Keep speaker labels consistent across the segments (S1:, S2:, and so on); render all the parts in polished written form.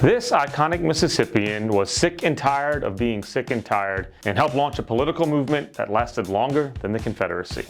S1: This iconic Mississippian was sick and tired of being sick and tired and helped launch a political movement that lasted longer than the Confederacy.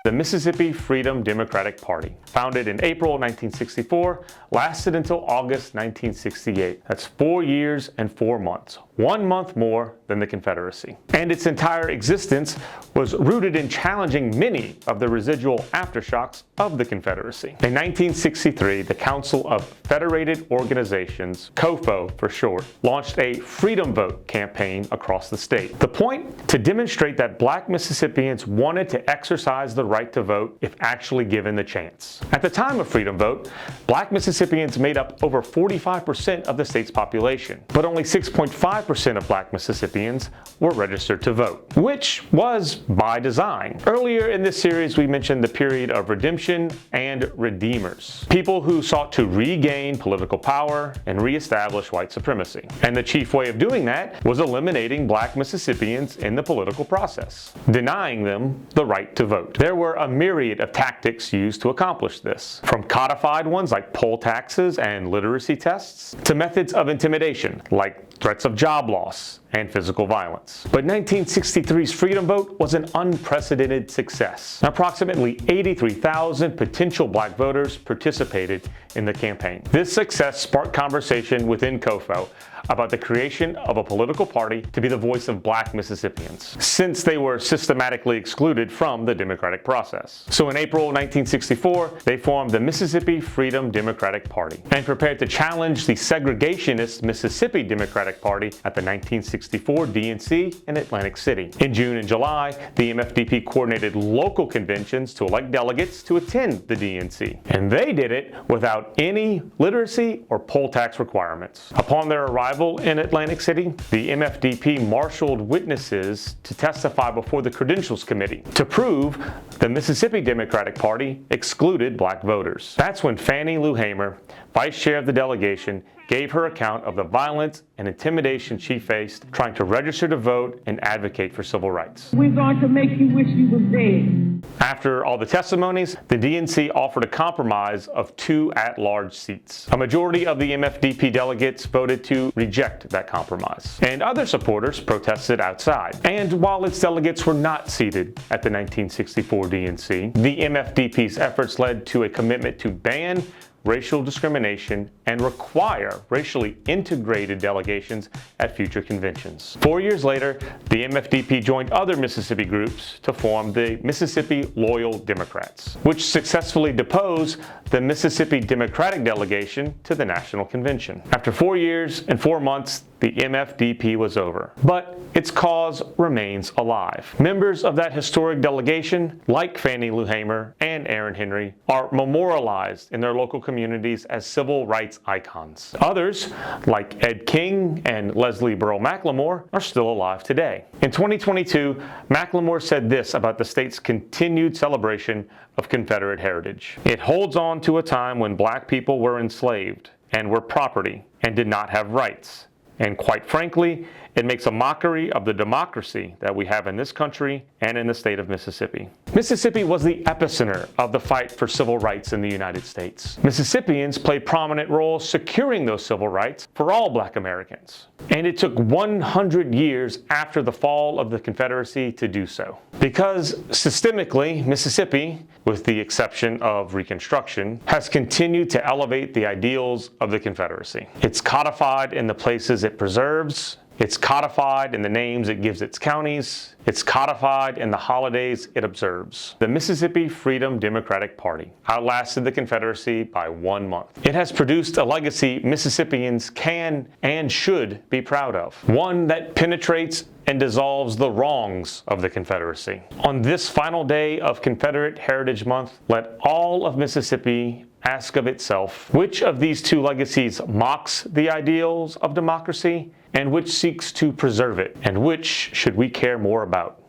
S1: The Mississippi Freedom Democratic Party, founded in April 1964, lasted until August 1968. That's 4 years and 4 months, 1 month more than the Confederacy. And its entire existence was rooted in challenging many of the residual aftershocks of the Confederacy. In 1963, the Council of Federated Organizations, COFO for short, launched a Freedom Vote campaign across the state. The point? To demonstrate that black Mississippians wanted to exercise the right to vote if actually given the chance. At the time of Freedom Vote, black Mississippians made up over 45% of the state's population, but only 6.5% of black Mississippians were registered to vote, which was by design. Earlier in this series, we mentioned the period of redemption and redeemers, people who sought to regain political power and reestablish white supremacy. And the chief way of doing that was eliminating black Mississippians in the political process, denying them the right to vote. There were a myriad of tactics used to accomplish this, from codified ones like poll taxes and literacy tests, to methods of intimidation like threats of job loss and physical violence. But 1963's Freedom Vote was an unprecedented success. Approximately 83,000 potential black voters participated in the campaign. This success sparked conversation within COFO about the creation of a political party to be the voice of black Mississippians, since they were systematically excluded from the democratic process. So in April 1964, they formed the Mississippi Freedom Democratic Party and prepared to challenge the segregationist Mississippi Democratic Party at the 1964 DNC in Atlantic City. In June and July, the MFDP coordinated local conventions to elect delegates to attend the DNC, and they did it without any literacy or poll tax requirements. Upon their arrival in Atlantic City, the MFDP marshaled witnesses to testify before the Credentials Committee to prove the Mississippi Democratic Party excluded black voters. That's when Fannie Lou Hamer, vice chair of the delegation, gave her account of the violence and intimidation she faced trying to register to vote and advocate for civil rights.
S2: We're going to make you wish you were dead.
S1: After all the testimonies, the DNC offered a compromise of 2 at-large seats. A majority of the MFDP delegates voted to reject that compromise, and other supporters protested outside. And while its delegates were not seated at the 1964 DNC, the MFDP's efforts led to a commitment to ban racial discrimination and require racially integrated delegations at future conventions. 4 years later, the MFDP joined other Mississippi groups to form the Mississippi Loyal Democrats, which successfully deposed the Mississippi Democratic delegation to the National Convention. After 4 years and 4 months, the MFDP was over, but its cause remains alive. Members of that historic delegation, like Fannie Lou Hamer and Aaron Henry, are memorialized in their local communities as civil rights icons. Others, like Ed King and Leslie Burrell McLemore, are still alive today. In 2022, McLemore said this about the state's continued celebration of Confederate heritage. It holds on to a time when black people were enslaved and were property and did not have rights. And quite frankly, it makes a mockery of the democracy that we have in this country and in the state of Mississippi. Mississippi was the epicenter of the fight for civil rights in the United States. Mississippians played prominent roles securing those civil rights for all black Americans. And it took 100 years after the fall of the Confederacy to do so. Because systemically, Mississippi, with the exception of Reconstruction, has continued to elevate the ideals of the Confederacy. It's codified in the places it preserves. It's codified in the names it gives its counties. It's codified in the holidays it observes. The Mississippi Freedom Democratic Party outlasted the Confederacy by 1 month. It has produced a legacy Mississippians can and should be proud of, one that penetrates and dissolves the wrongs of the Confederacy. On this final day of Confederate Heritage Month, let all of Mississippi ask of itself, which of these 2 legacies mocks the ideals of democracy and which seeks to preserve it, and which should we care more about?